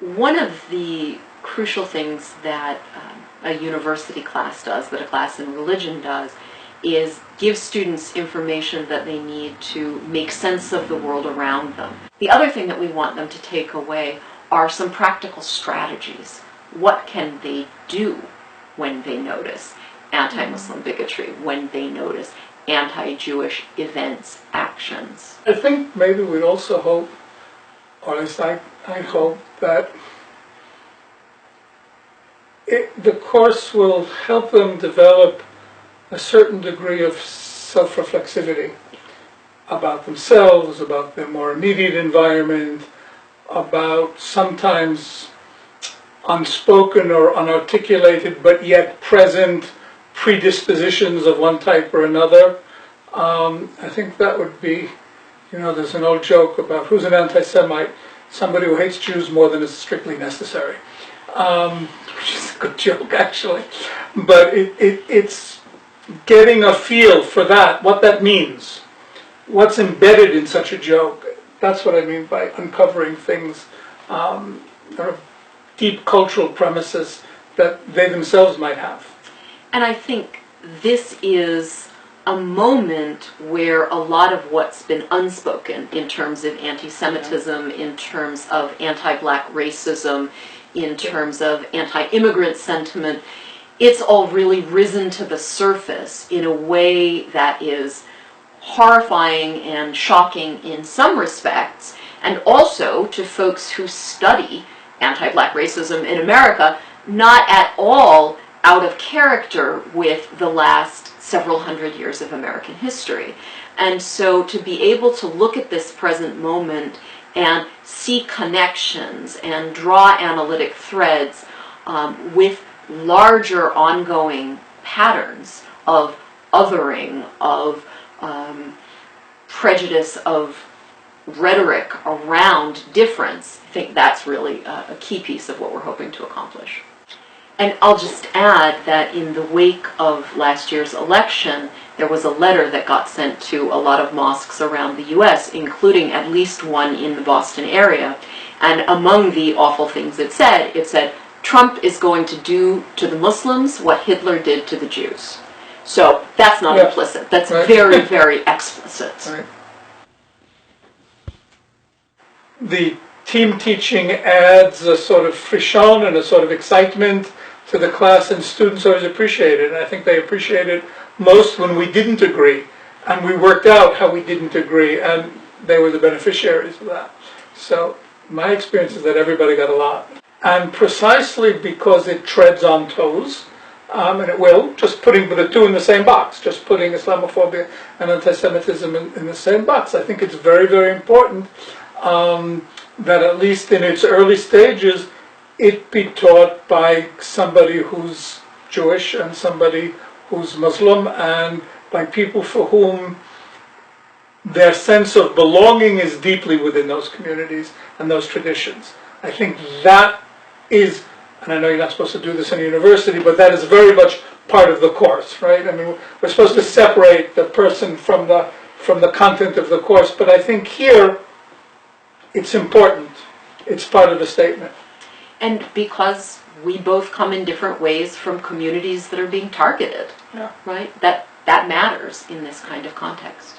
one of the crucial things that a university class does, that a class in religion does, is give students information that they need to make sense of the world around them. The other thing that we want them to take away are some practical strategies. What can they do when they notice anti-Muslim bigotry, when they notice anti-Jewish events, actions? I think maybe we'd also hope, or at least I hope, that the course will help them develop a certain degree of self-reflexivity about themselves, about their more immediate environment, about sometimes unspoken or unarticulated but yet present predispositions of one type or another. I think that would be, there's an old joke about who's an anti-Semite? Somebody who hates Jews more than is strictly necessary. Which is a good joke, actually. But it's getting a feel for that, what that means, what's embedded in such a joke. That's what I mean by uncovering things, deep cultural premises that they themselves might have. And I think this is a moment where a lot of what's been unspoken in terms of anti-Semitism, in terms of anti-black racism, in terms of anti-immigrant sentiment, it's all really risen to the surface in a way that is horrifying and shocking in some respects, and also to folks who study anti-black racism in America, not at all out of character with the last several hundred years of American history. And so to be able to look at this present moment and see connections and draw analytic threads with larger ongoing patterns of othering, of prejudice, of rhetoric around difference, I think that's really a key piece of what we're hoping to accomplish. And I'll just add that in the wake of last year's election, there was a letter that got sent to a lot of mosques around the US, including at least one in the Boston area. And among the awful things it said, Trump is going to do to the Muslims what Hitler did to the Jews. So that's not implicit. That's very, very explicit. Right. The team teaching adds a sort of frisson and a sort of excitement to the class, and students always appreciate it. And I think they appreciate it most when we didn't agree, and we worked out how we didn't agree, and they were the beneficiaries of that. So my experience is that everybody got a lot. And precisely because it treads on toes, and it will, just putting the two in the same box, just putting Islamophobia and anti-Semitism in the same box, I think it's very, very important that at least in its early stages, it be taught by somebody who's Jewish and somebody who's Muslim, and by people for whom their sense of belonging is deeply within those communities and those traditions. I think that is, and I know you're not supposed to do this in a university, but that is very much part of the course, right? I mean, we're supposed to separate the person from the content of the course, but I think here it's important. It's part of the statement. And because we both come in different ways from communities that are being targeted, right? That matters in this kind of context.